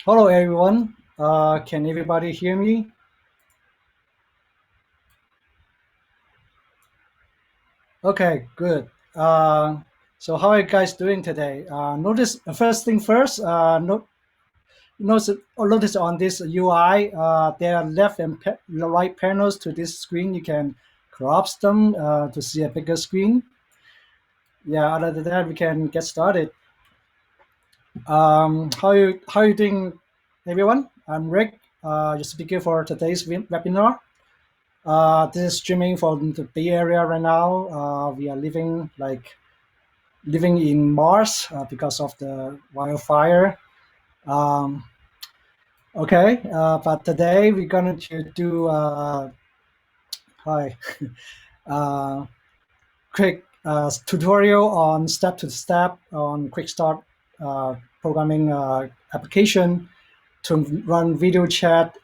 Hello, everyone. Can everybody hear me? Okay, good. So how are you guys doing today? Notice first thing first. Notice on this UI, there are left and right panels to this screen. You can collapse them to see a bigger screen. Yeah. Other than that, we can get started. How you doing, everyone? I'm Rick, your speaker for today's webinar. This is streaming from the Bay Area right now. We are living in Mars because of the wildfire. Um, okay, but today we're going to do hi, uh, quick tutorial on step-to-step on quick start programming application to run video chat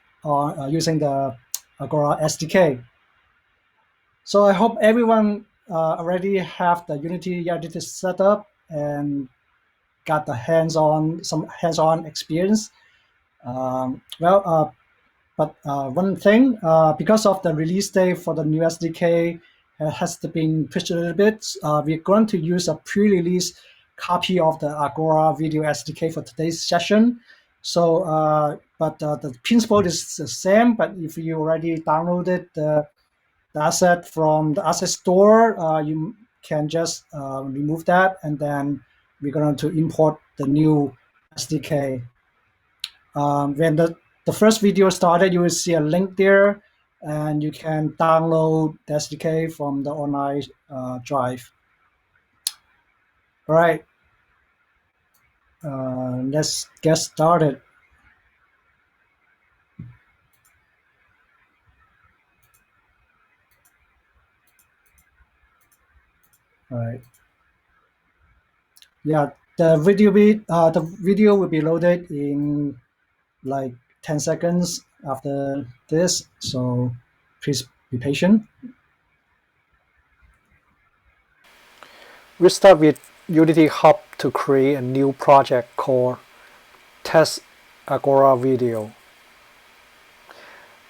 using the Agora SDK. So I hope everyone already have the Unity editor set up and got the some hands-on experience. Well, one thing, because of the release date for the new SDK has been pushed a little bit, we're going to use a pre-release copy of the Agora Video SDK for today's session. So, the principle is the same, but if you already downloaded the asset from the asset store, you can just remove that, and then we're going to import the new SDK. When the first video started, you will see a link there, and you can download the SDK from the online drive. All right, let's get started. All right. Yeah, the video will be loaded in like 10 seconds after this, so please be patient. We start with Unity Hub to create a new project called Test Agora Video.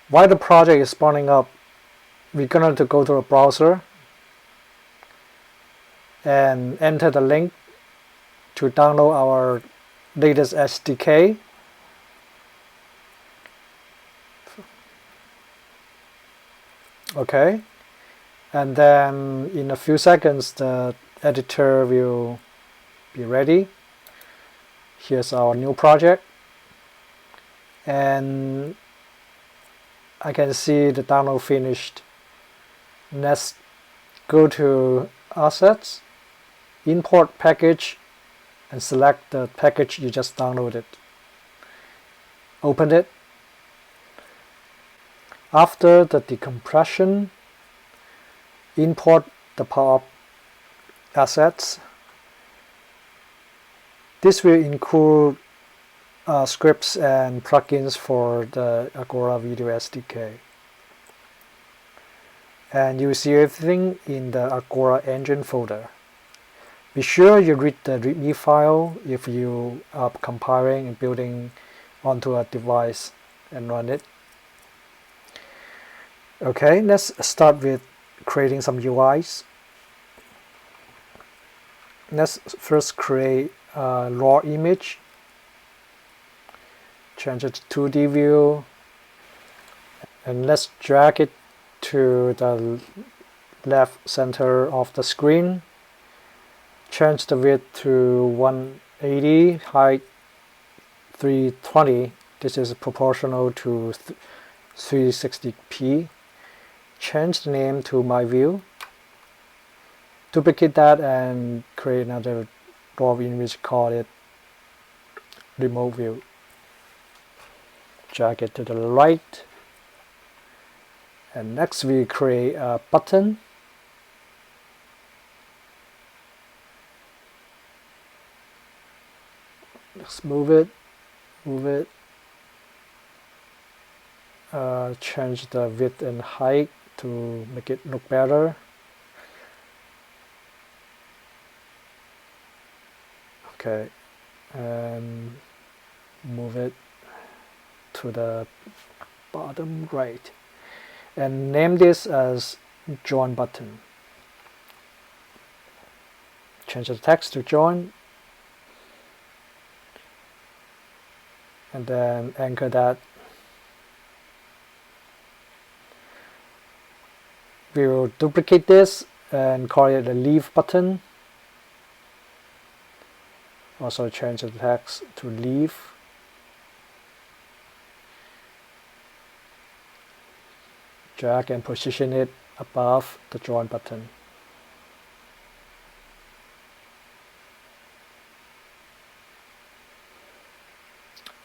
While the project is spawning up, we're going to go to a browser and enter the link to download our latest SDK. Okay, and then in a few seconds the editor will be ready. Here's our new project, and I can see the download finished. Let's go to Assets, Import Package, and select the package you just downloaded. Open it. After the decompression, import the pop-up assets. This will include scripts and plugins for the Agora Video SDK. And you will see everything in the Agora engine folder. Be sure you read the README file if you are compiling and building onto a device and run it. Okay, let's start with creating some UIs. Let's first create a raw image. Change it to 2D view. And let's drag it to the left center of the screen. Change the width to 180, height 320. This is proportional to 360p. Change the name to my view. Duplicate that and create another raw image, call it remote view. Drag it to the right. And next we create a button. Let's move it. Change the width and height to make it look better. Okay, and move it to the bottom right and name this as join button. Change the text to join and then anchor that. We will duplicate this and call it a leave button. Also change the text to leave. Drag and position it above the join button.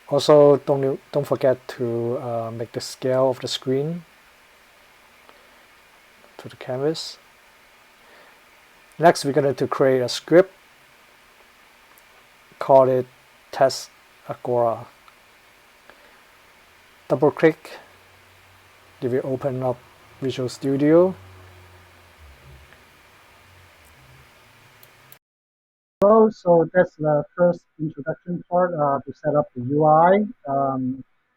Also, don't forget to make the scale of the screen to the canvas. Next, we're going to create a script. Call it Test Agora. Double click. It will open up Visual Studio. So that's the first introduction part to set up the UI.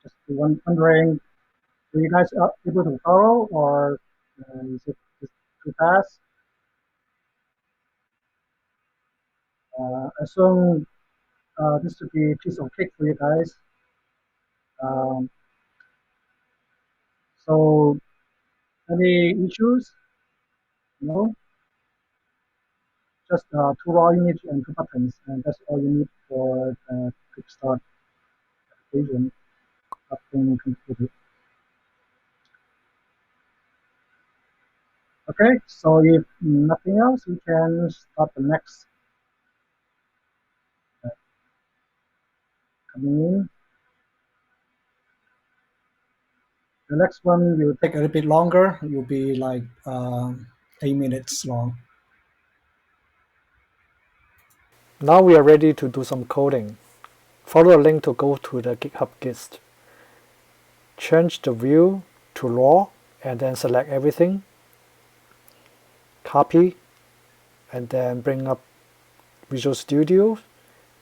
Just wondering, are you guys able to follow, or is it just too fast? I assume this would be a piece of cake for you guys. Um, so any issues? No? Just two raw image and two buttons, and that's all you need for the quick start application. Nothing complicated. Okay, so if nothing else, we can start the next coming in. The next one will take a little bit longer. It will be like 8 minutes long. Now we are ready to do some coding. Follow the link to go to the GitHub Gist. Change the view to raw and then select everything. Copy and then bring up Visual Studio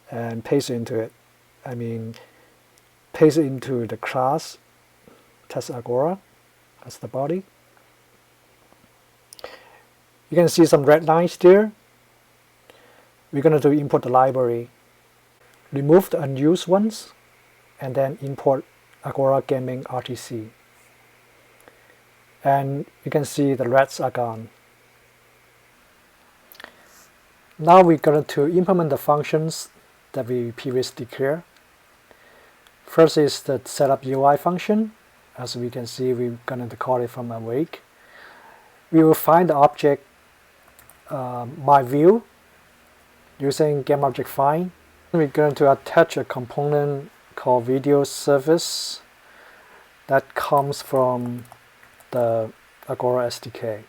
and paste it into it. Paste it into the class Test Agora as the body. You can see some red lines there. We're going to import the library. Remove the unused ones and then import Agora Gaming RTC. And you can see the reds are gone. Now we're going to implement the functions that we previously declared. First is the setup UI function. As we can see, we're going to call it from awake. We will find the object myView using GameObjectFind. We're going to attach a component called Video Service that comes from the Agora SDK.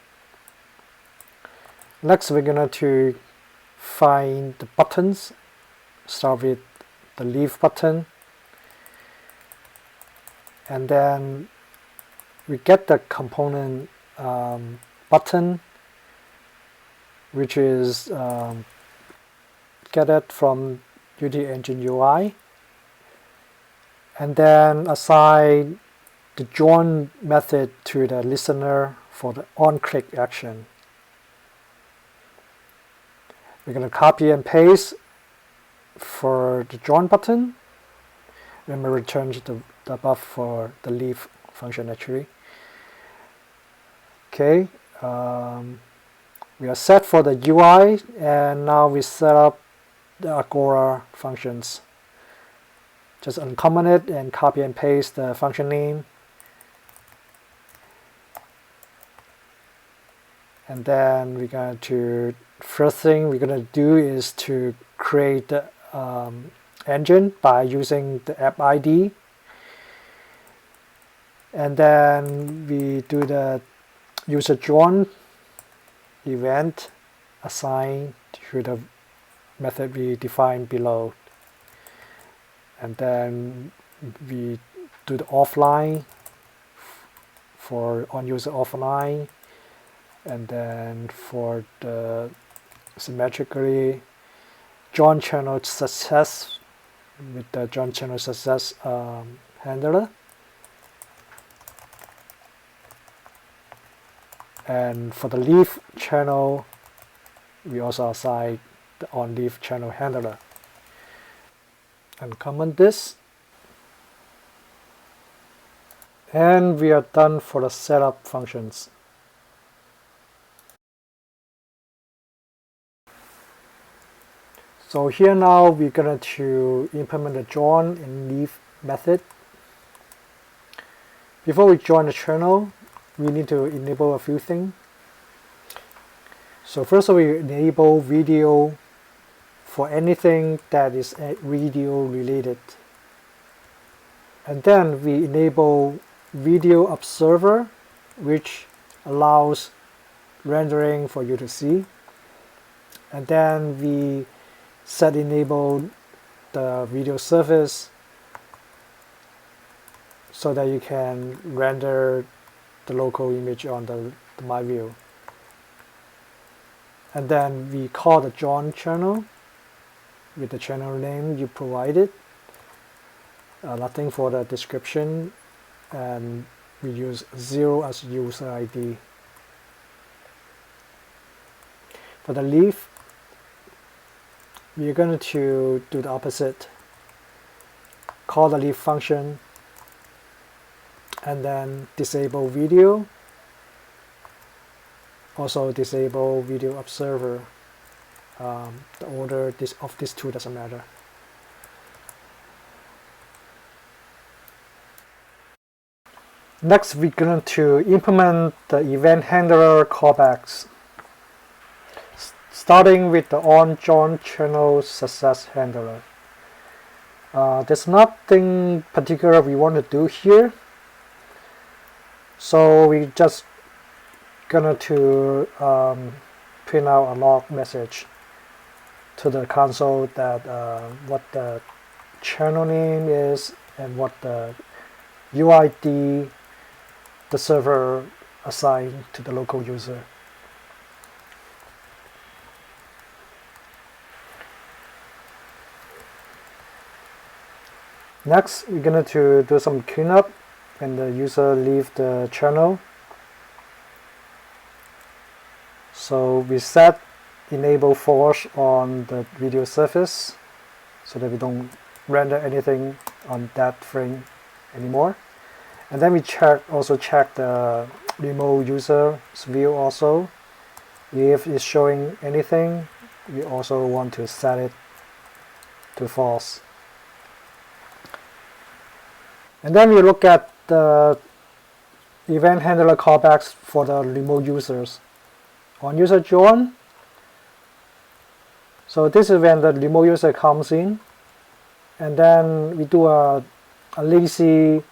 Next, we're going to find the buttons. Start with the leave button. And then we get the component button, which is get it from Unity Engine UI, and then assign the join method to the listener for the on-click action. We're going to copy and paste for the join button. Then we return the above for the leave function actually. Okay, we are set for the UI, and now we set up the Agora functions. Just uncomment it and copy and paste the function name. And then we're going to, first thing we're going to do is to create the engine by using the app ID. And then we do the user join event assigned to the method we defined below. And then we do the offline for on user offline, and then for the symmetrically join channel success with the join channel success handler. And for the leaf channel, we also assign the onLeaf channel handler. And comment this. And we are done for the setup functions. So here now we're going to implement the join and leave method. Before we join the channel, we need to enable a few things. So first we enable video for anything that is video related. And then we enable video observer, which allows rendering for you to see. And then we set enable the video surface so that you can render the local image on the my view. And then we call the join channel with the channel name you provided. Nothing for the description, and we use 0 as user ID. For the leaf, we're going to do the opposite. Call the leaf function and then disable video. Also disable video observer. The order of these two doesn't matter. Next, we're going to implement the event handler callbacks, starting with the onJoin channel success handler. There's nothing particular we want to do here, so we just gonna to print out a log message to the console that what the channel name is and what the UID the server assigned to the local user. Next, we're going to do some cleanup when the user leaves the channel. So we set enable false on the video surface so that we don't render anything on that frame anymore. And then we also check the remote user's view also. If it's showing anything, we also want to set it to false. And then we look at the event handler callbacks for the remote users. On user join, so this is when the remote user comes in, and then we do a lazy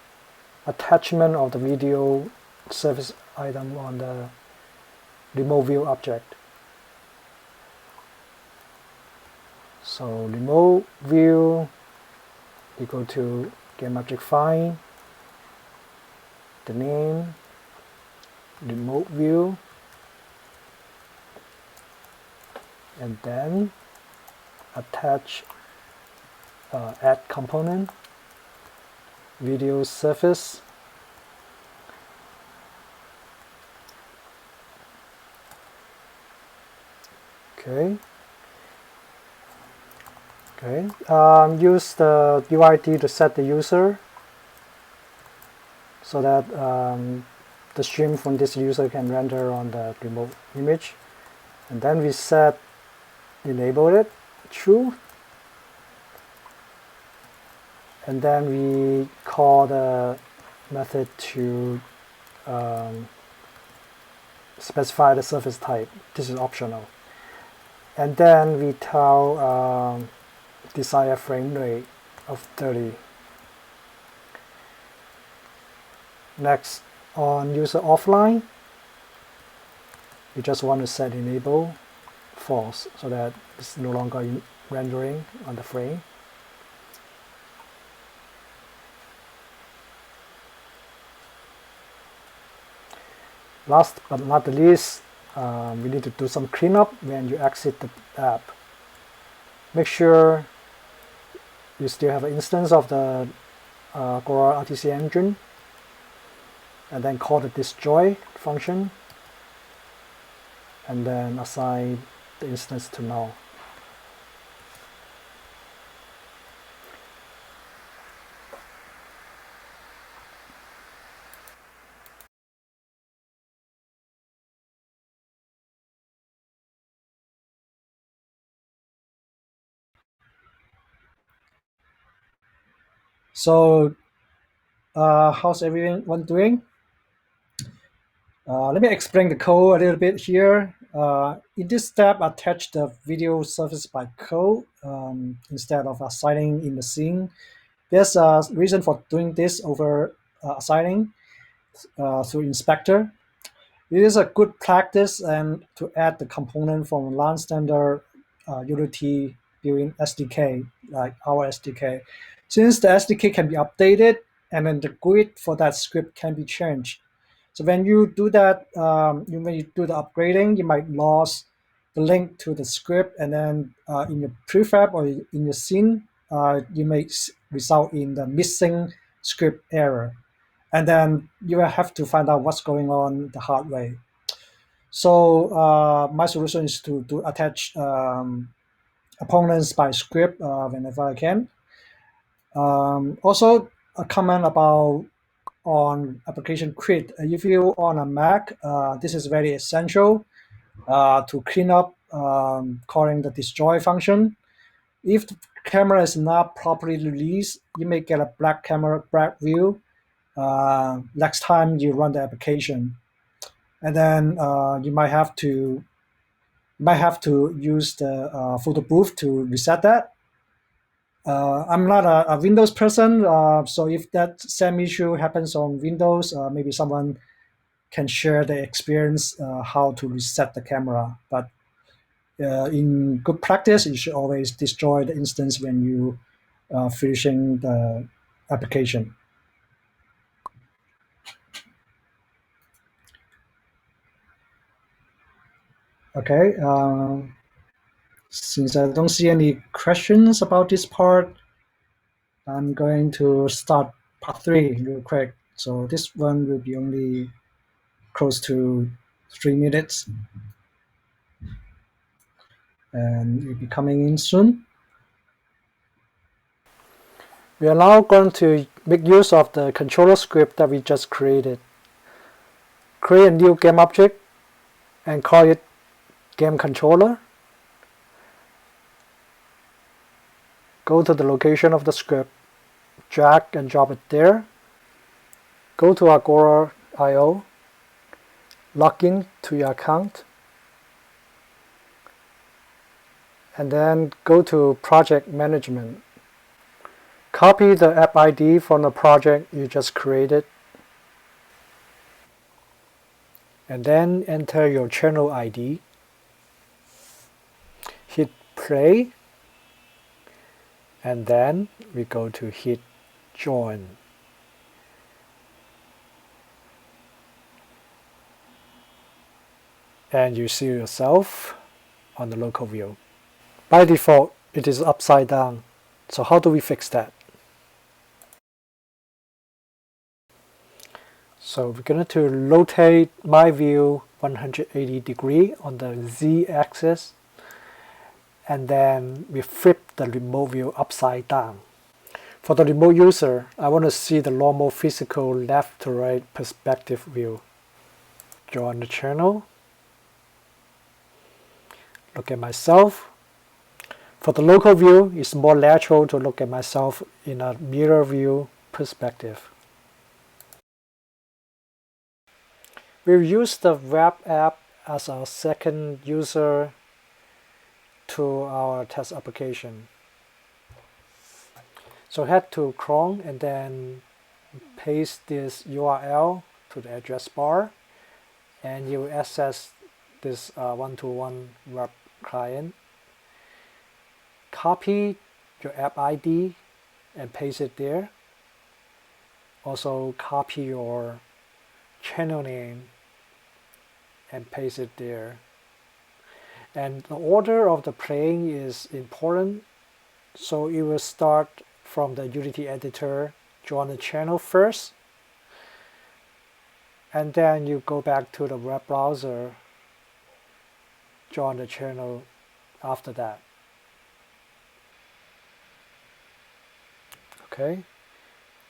attachment of the video service item on the remote view object. So remote view equal to getObject find, the name, remote view, and then attach add component, video surface, okay. Use the UID to set the user so that the stream from this user can render on the remote image. And then we set enable it true. And then we call the method to specify the surface type. This is optional. And then we tell desired frame rate of 30. Next, on user offline, we just want to set enable false so that it's no longer rendering on the frame. Last but not the least, we need to do some cleanup when you exit the app. Make sure you still have an instance of the Agora RTC engine, and then call the disjoy function, and then assign the instance to null. So how's everyone doing? Let me explain the code a little bit here. In this step, attach the video service by code instead of assigning in the scene. There's a reason for doing this over assigning through inspector. It is a good practice and to add the component from non-standard Unity built-in SDK, like our SDK. Since the SDK can be updated and then the grid for that script can be changed. So when you do that, when you do the upgrading, you might lose the link to the script, and then in your prefab or in your scene, you may result in the missing script error, and then you will have to find out what's going on the hard way. So my solution is to attach opponents by script whenever I can. Also, a comment about on application quit. If you on a Mac, this is very essential to clean up calling the destroy function. If the camera is not properly released, you may get a black view next time you run the application, and then you might have to use the photo booth to reset that. I'm not a Windows person, so if that same issue happens on Windows, maybe someone can share the experience how to reset the camera. But in good practice, you should always destroy the instance when you finishing the application. Okay. Since I don't see any questions about this part, I'm going to start part 3 real quick. So this one will be only close to 3 minutes, and it'll be coming in soon. We are now going to make use of the controller script that we just created. Create a new game object and call it game controller. Go to the location of the script, drag and drop it there. Go to Agora IO, log in to your account, and then go to project management. Copy the app ID from the project you just created, and then enter your channel ID. Hit play, and then we go to hit join. And you see yourself on the local view. By default, it is upside down. So how do we fix that? So we're going to rotate my view 180 degree on the Z-axis, and then we flip the remote view upside down. For the remote user, I want to see the normal physical left to right perspective view. Join the channel. Look at myself. For the local view, it's more natural to look at myself in a mirror view perspective. We'll use the web app as our second user to our test application. So head to Chrome and then paste this URL to the address bar, and you access this one-to-one web client. Copy your app ID and paste it there. Also copy your channel name and paste it there. And the order of the playing is important, so it will start from the Unity editor, join the channel first, and then you go back to the web browser, join the channel after that. Okay,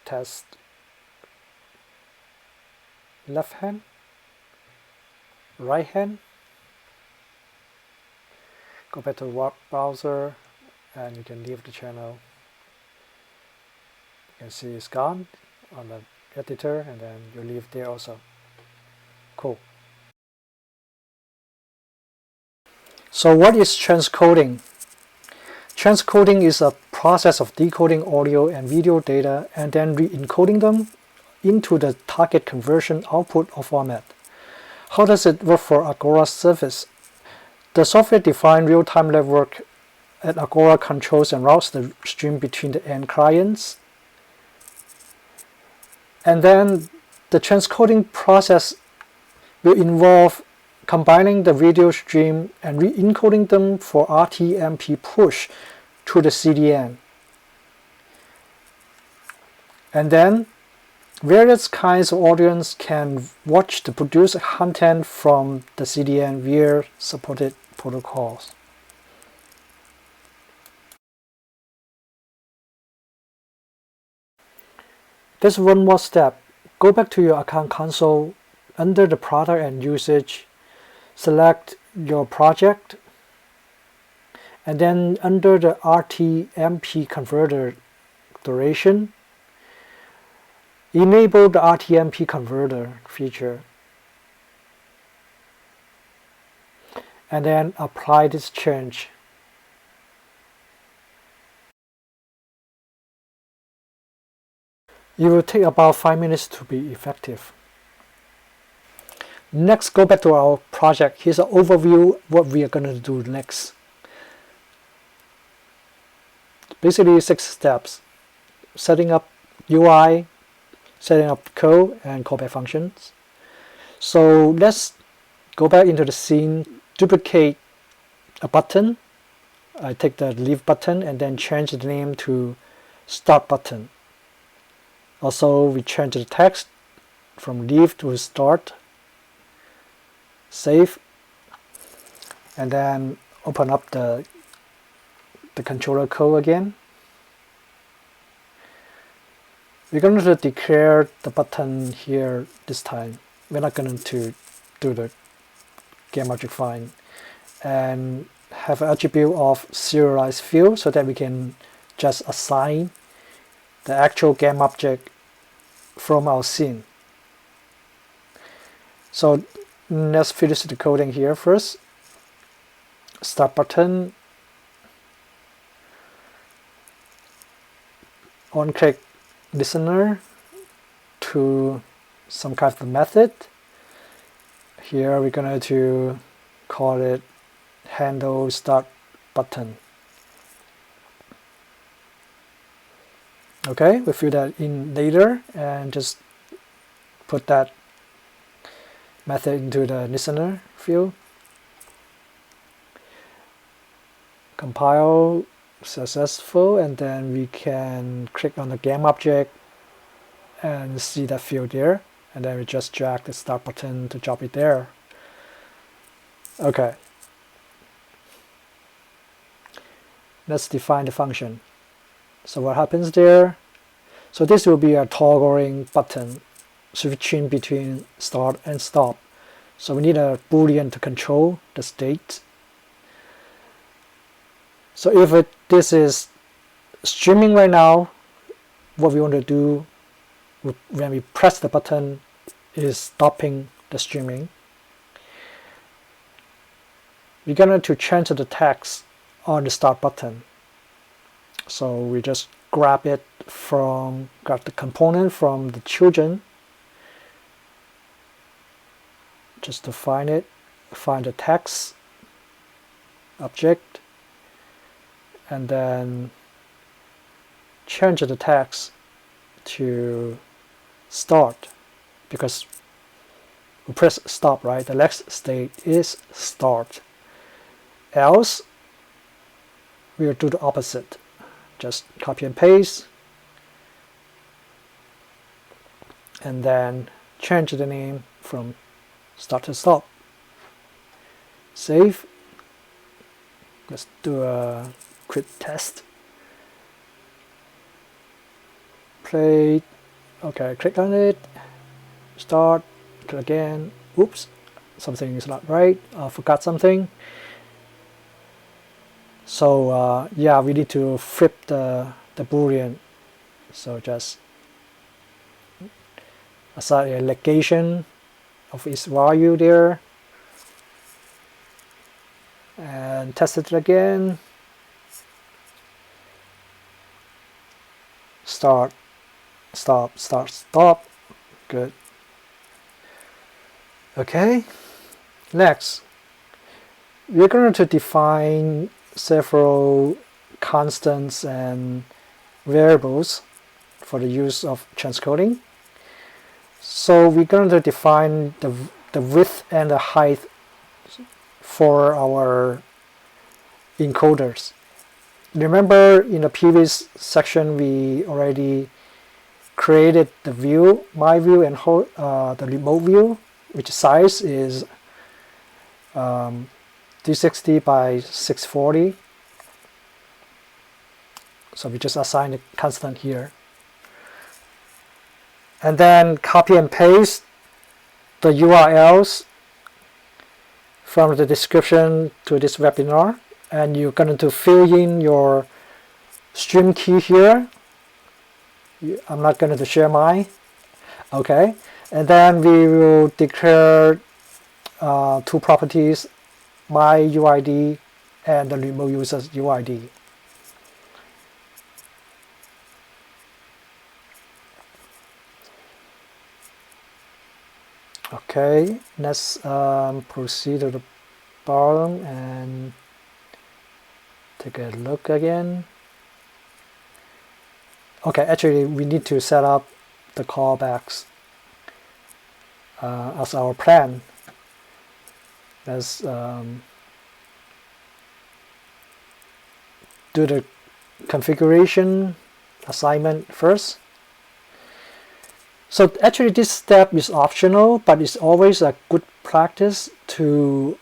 test left hand, right hand, go back to the web browser, and you can leave the channel. You can see it's gone on the editor, and then you leave there also. Cool. So what is transcoding? Transcoding is a process of decoding audio and video data and then re-encoding them into the target conversion output or format. How does it work for Agora service? The software-defined real-time network at Agora controls and routes the stream between the end clients. And then the transcoding process will involve combining the video stream and re-encoding them for Rtmp push to the CDN. And then various kinds of audience can watch the produced content from the CDN via supported protocols. There's one more step. Go back to your account console. Under the product and usage, select your project, and then under the Rtmp Converter duration, enable the Rtmp Converter feature, and then apply this change. It will take about 5 minutes to be effective. Next, go back to our project. Here's an overview of what we are going to do next. Basically 6 steps: setting up UI, setting up code, and callback functions. So let's go back into the scene, duplicate a button. I take the leave button and then change the name to start button. Also, we change the text from leave to start. Save, and then open up the controller code again. We're going to declare the button here this time. We're not going to do the game object find, and have an attribute of serialized field so that we can just assign the actual game object from our scene. So let's finish the coding here first. Start button, on-click listener to some kind of method. Here we're going to call it handle start button. Okay, we fill that in later and just put that method into the listener field. Compile successful, and then we can click on the game object and see that field there, and then we just drag the start button to drop it there. Okay, let's define the function. So what happens there? So this will be a toggling button switching between start and stop. So we need a boolean to control the state. So if this is streaming right now, what we want to do when we press the button is stopping the streaming. We're going to change the text on the start button. So we just grab the component from the children, just to find it, find the text object, and then change the text to start, because we press stop, right? The next state is start. Else, we'll do the opposite. Just copy and paste, and then change the name from start to stop. Save. Let's do a quick test. Play. Okay, click on it. Start. Click again. Oops, something is not right. I forgot something. So yeah, we need to flip the boolean. So just assign a negation of its value there, and test it again. Start, stop, start, stop. Good. Okay. Next, we're going to define several constants and variables for the use of transcoding. So we're going to define the width and the height for our encoders. Remember in the previous section we already created the view, my view, and the remote view, which size is 360 by 640. So we just assign a constant here. And then copy and paste the URLs from the description to this webinar. And you're going to fill in your stream key here. I'm not going to share mine. Okay. And then we will declare two properties, my UID and the remote user's UID. Okay, let's proceed to the bottom and take a look again. Okay, actually we need to set up the callbacks as our plan. Let's do the configuration assignment first. So actually this step is optional, but it's always a good practice to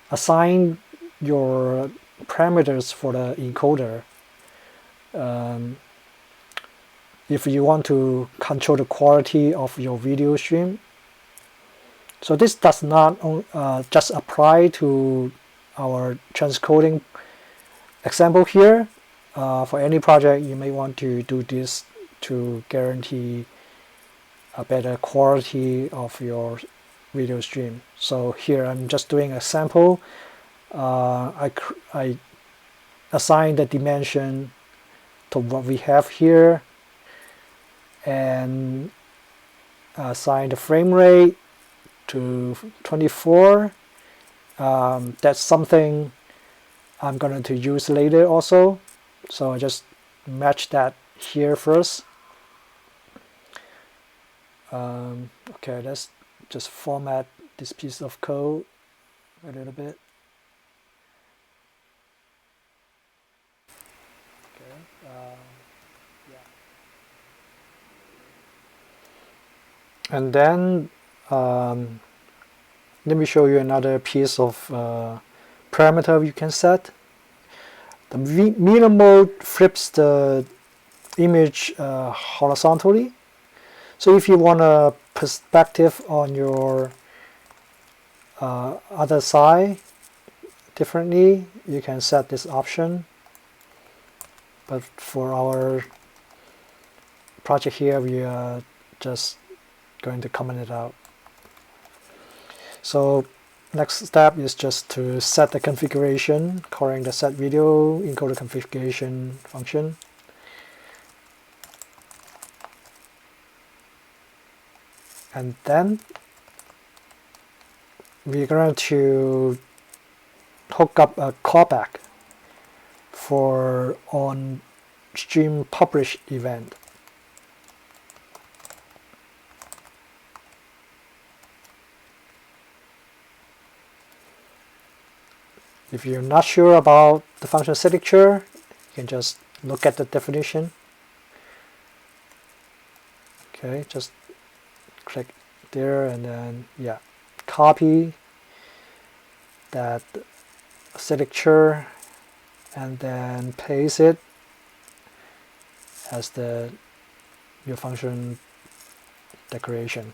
assign your parameters for the encoder if you want to control the quality of your video stream. So this does not just apply to our transcoding example here. For any project you may want to do this to guarantee a better quality of your video stream. So here I'm just doing a sample. I assign the dimension to what we have here and assign the frame rate to 24. That's something I'm going to use later also. So I just match that here first. Okay, let's just format this piece of code a little bit. Okay, yeah. And then let me show you another piece of parameter you can set. The mirror mode flips the image horizontally. So if you want a perspective on your other side differently, you can set this option. But for our project here, we are just going to comment it out. So next step is just to set the configuration, calling the set video encoder configuration function. And then we're going to hook up a callback for on stream publish event. If you're not sure about the function signature, you can just look at the definition. Okay, just click there and then yeah, copy that signature and then paste it as your function declaration.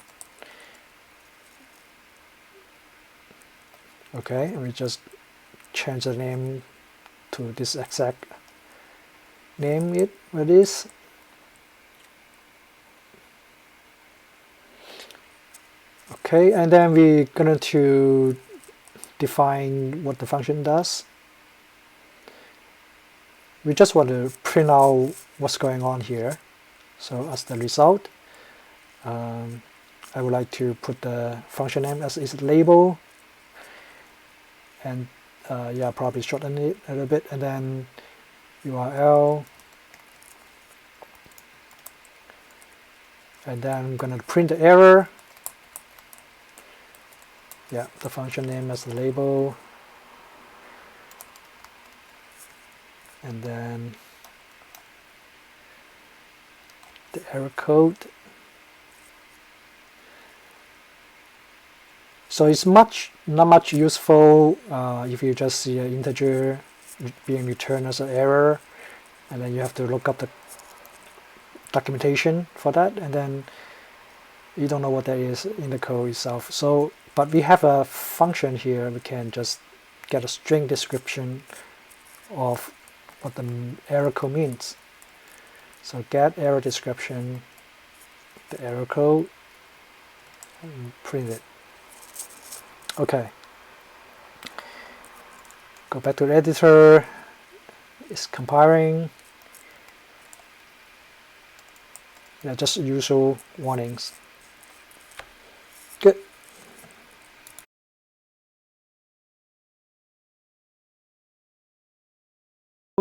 Okay, and we just change the name to this exact name it is. Okay, and then we're going to define what the function does. We just want to print out what's going on here. So as the result, I would like to put the function name as its label, and yeah, probably shorten it a little bit, and then URL, and then I'm going to print the error. Yeah, the function name as the label, and then the error code. So it's not much useful if you just see an integer being returned as an error, and then you have to look up the documentation for that, and then you don't know what that is in the code itself. So, but we have a function here. We can just get a string description of what the error code means. So get error description, the error code, and print it. Okay. Go back to the editor. It's compiling. Yeah, just usual warnings. Good.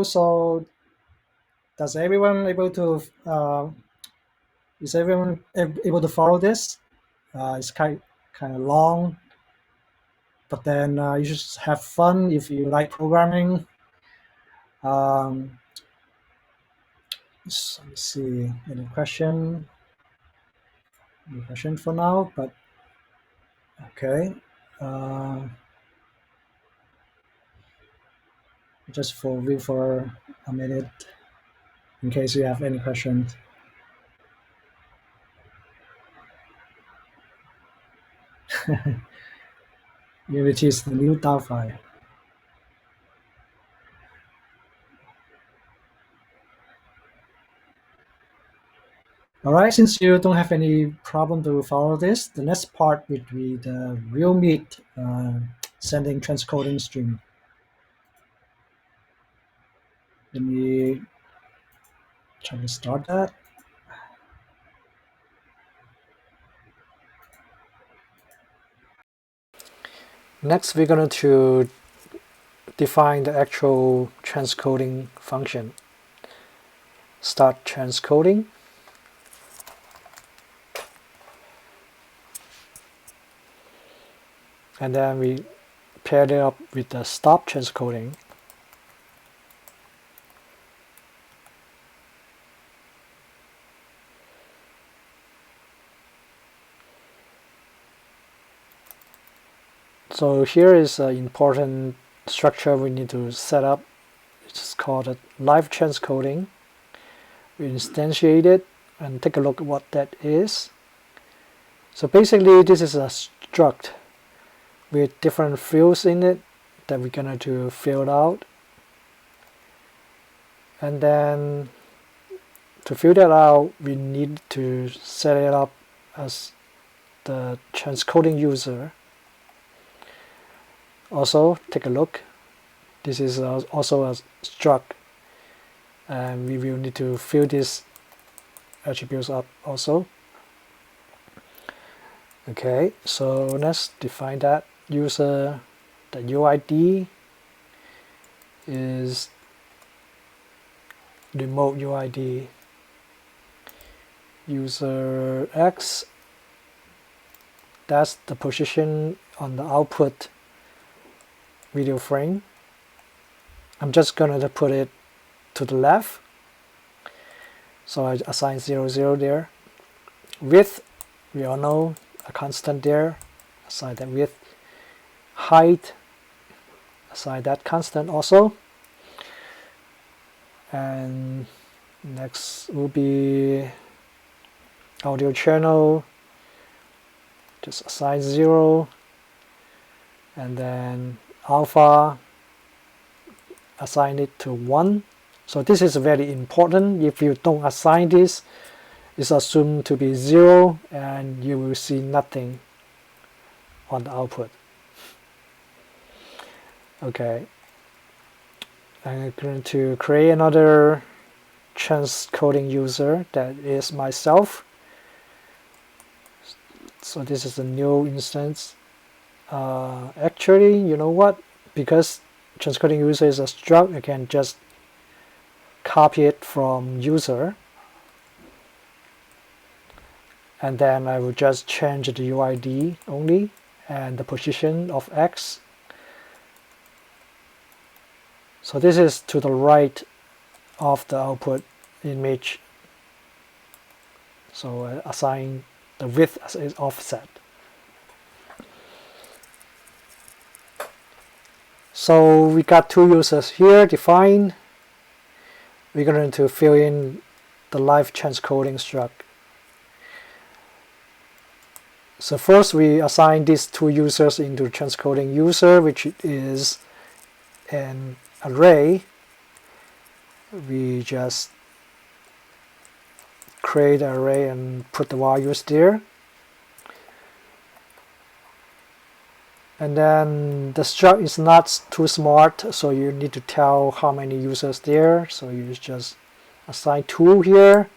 So, is everyone able to follow this? It's kind of long, but then you should have fun if you like programming. So let's see, any question? Any question for now? But okay. Just wait for a minute in case you have any questions. Unity is the new file. All right, since you don't have any problem to follow this, the next part would be the real meat, sending transcoding stream. Let me try to start that. Next, we're going to define the actual transcoding function. Start transcoding. And then we pair it up with the stop transcoding. So here is an important structure we need to set up. It's called a live transcoding. We instantiate it and take a look at what that is. So basically this is a struct with different fields in it that we're going to fill out. And then to fill that out, we need to set it up as the transcoding user. Also, take a look. This is also a struct, and we will need to fill these attributes up also. Okay, so let's define that user. The UID is remote UID. User X, that's the position on the output video frame. I'm just going to put it to the left. So I assign 0, 0 there. Width, we all know a constant there, assign that width. Height, assign that constant also. And next will be audio channel, just assign 0, and then alpha, assign it to 1. So this is very important. If you don't assign this, it's assumed to be 0 and you will see nothing on the output. Okay, I'm going to create another transcoding user that is myself. So this is a new instance. Actually, you know what? Because transcoding user is a struct, I can just copy it from user. And then I will just change the UID only and the position of X. So this is to the right of the output image. So I assign the width as is offset. So we got two users here defined. We're going to fill in the live transcoding struct. So first we assign these two users into transcoding user, which is an array. We just create an array and put the values there. And then the struct is not too smart, so you need to tell how many users there. So you just assign 2 here.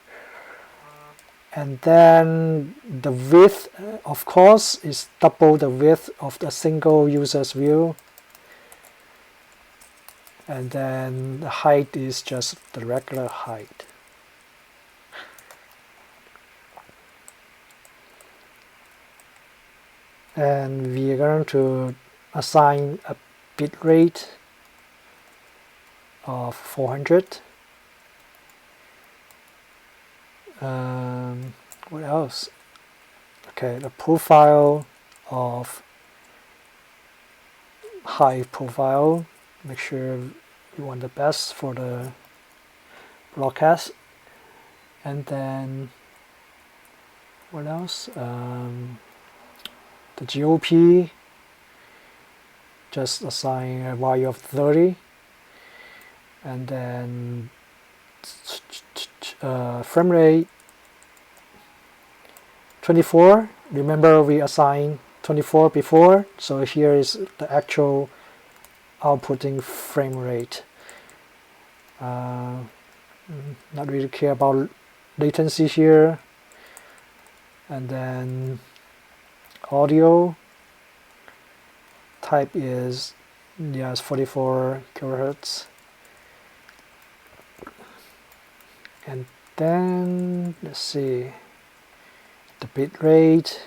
And then the width, of course, is double the width of the single user's view. And then the height is just the regular height. And we are going to assign a bit rate of 400. What else? Okay, the profile of high profile. Make sure you want the best for the broadcast. And then what else? The GOP, just assign a value of 30. And then frame rate 24. Remember we assigned 24 before, so here is the actual outputting frame rate. Not really care about latency here. And then audio type is, yes, 44 kilohertz. And then let's see, the bit rate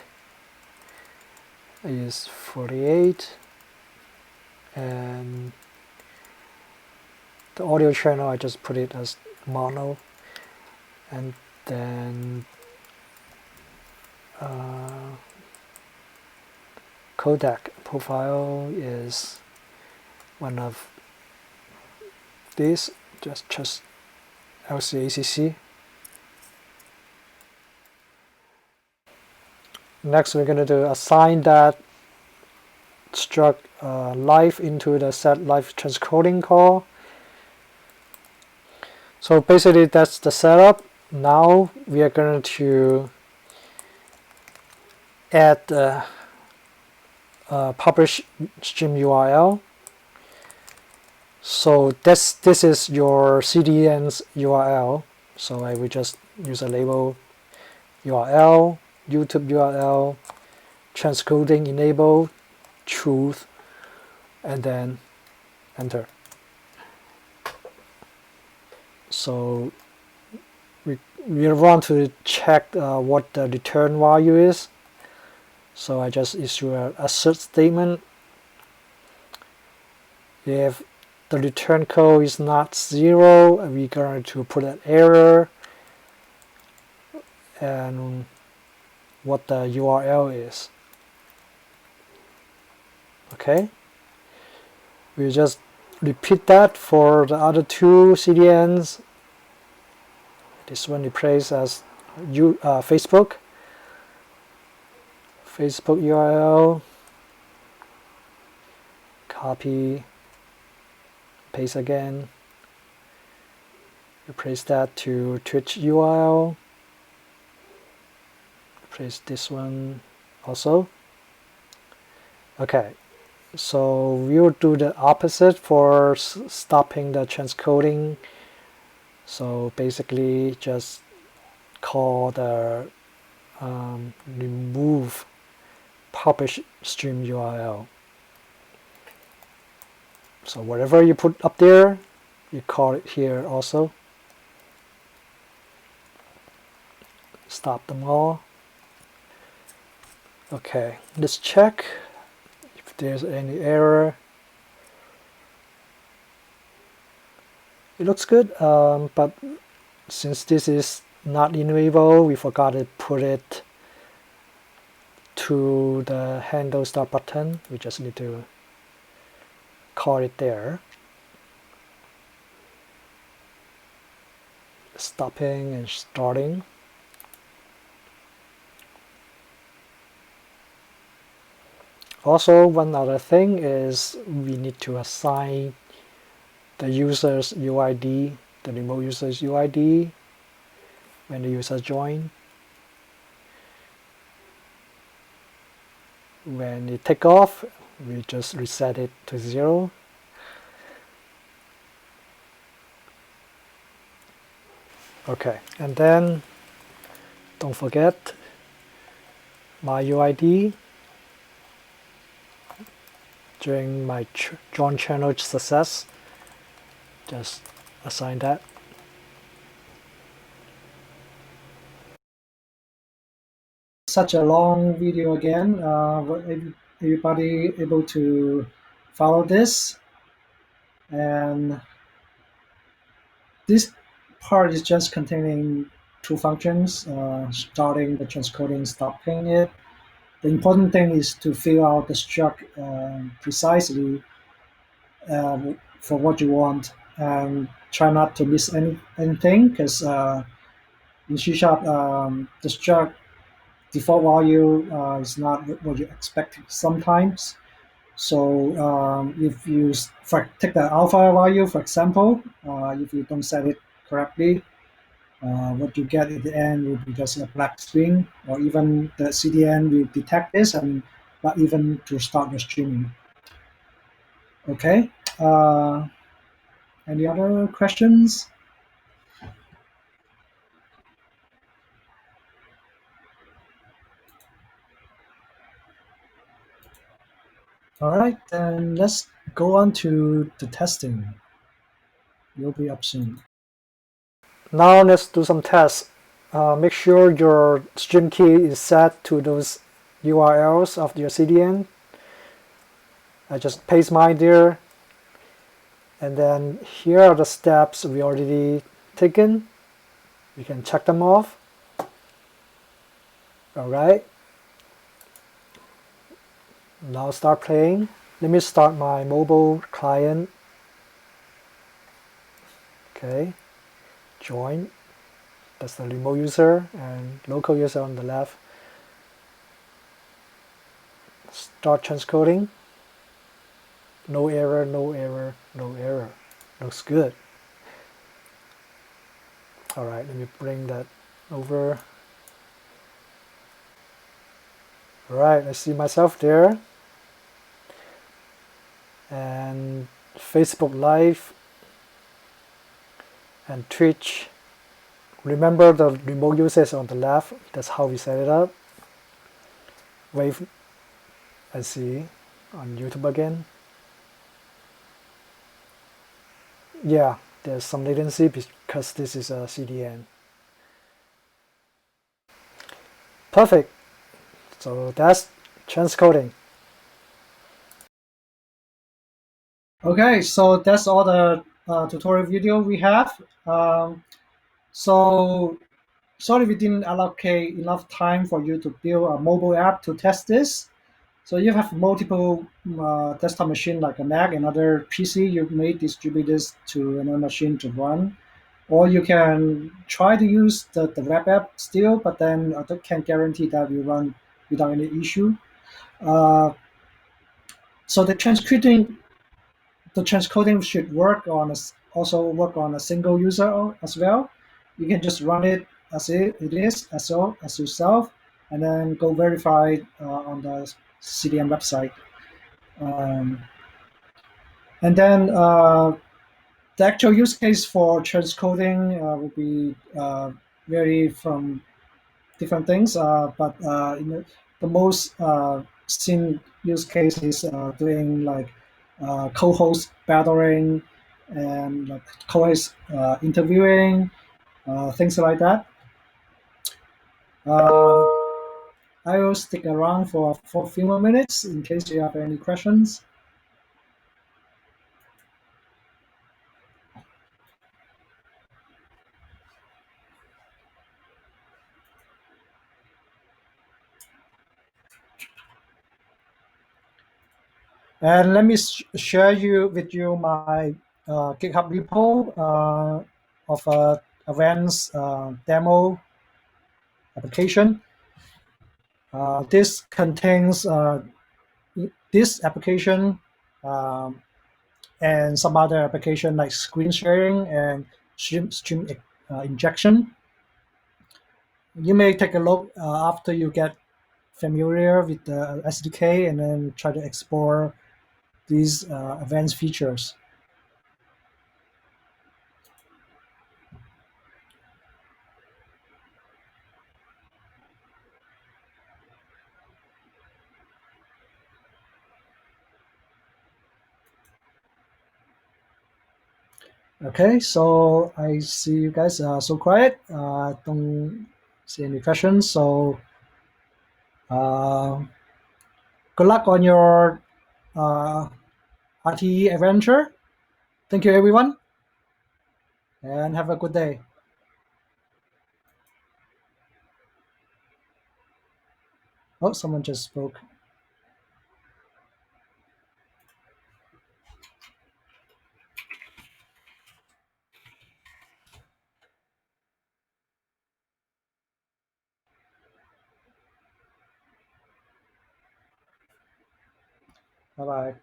is 48, and the audio channel I just put it as mono. And then codec profile is one of these, just LCACC. Next we're going to assign that struct live into the set live transcoding call. So basically that's the setup. Now we are going to add the publish stream URL. So this is your CDN's URL. So I will just use a label URL, YouTube URL, transcoding enable, truth, and then enter. So we want to check what the return value is. So I just issue a assert statement. If the return code is not 0, we're going to put an error. And what the URL is. Okay, we just repeat that for the other two CDNs. This one replace as Facebook URL, copy, paste again, replace that to Twitch URL, replace this one also. Okay, so we'll do the opposite for stopping the transcoding. So basically just call the remove publish stream URL. So whatever you put up there, you call it here also. Stop them all. Okay, let's check if there's any error. It looks good, but since this is not enabled, we forgot to put it to the handle start button. We just need to call it there. Stopping and starting. Also, one other thing is we need to assign the user's UID, the remote user's UID when the user join. When it take off, we just reset it to 0. Okay, and then don't forget my UID during my join channel success. Just assign that. Such a long video again. Everybody able to follow this? And this part is just containing two functions, starting the transcoding, stopping it. The important thing is to fill out the struct precisely for what you want, and try not to miss anything, because in C#, the struct default value is not what you expect sometimes. So if you take the alpha value, for example, if you don't set it correctly, what you get at the end will be just a black screen, or even the CDN will detect this and not even to start the streaming. Okay. Any other questions? All right, then let's go on to the testing. You'll be up soon. Now let's do some tests. Make sure your stream key is set to those URLs of your CDN. I just paste mine there. And then here are the steps we already taken. We can check them off. All right. Now start playing. Let me start my mobile client. Okay. Join. That's the remote user and local user on the left. Start transcoding. No error, no error, no error. Looks good. All right, let me bring that over. All right, I see myself there. And Facebook Live and Twitch. Remember the remote users on the left. That's how we set it up. Wait, I see on YouTube again. Yeah, there's some latency because this is a CDN. Perfect. So that's transcoding. Okay, so that's all the tutorial video we have. So sorry we didn't allocate enough time for you to build a mobile app to test this. So you have multiple desktop machine like a Mac and other PC. You may distribute this to another machine to run, or you can try to use the web app still, but then I can't guarantee that will run without any issue. Uh, so the transcoding should work on also work on a single user as well. You can just run it as it is as well as yourself, and then go verify on the CDN website. Um, and then the actual use case for transcoding will be vary from different things, but the most seen use case is doing like co-host battling and like co-host interviewing, things like that. Uh, I will stick around for a few more minutes in case you have any questions. And let me share with you my GitHub repo of a advanced demo application. This contains this application and some other application like screen sharing and stream injection. You may take a look after you get familiar with the SDK and then try to explore these advanced features. Okay, so I see you guys are so quiet. Don't see any questions. So uh, good luck on your RTE adventure. Thank you, everyone, and have a good day. Oh, someone just spoke. Bye bye.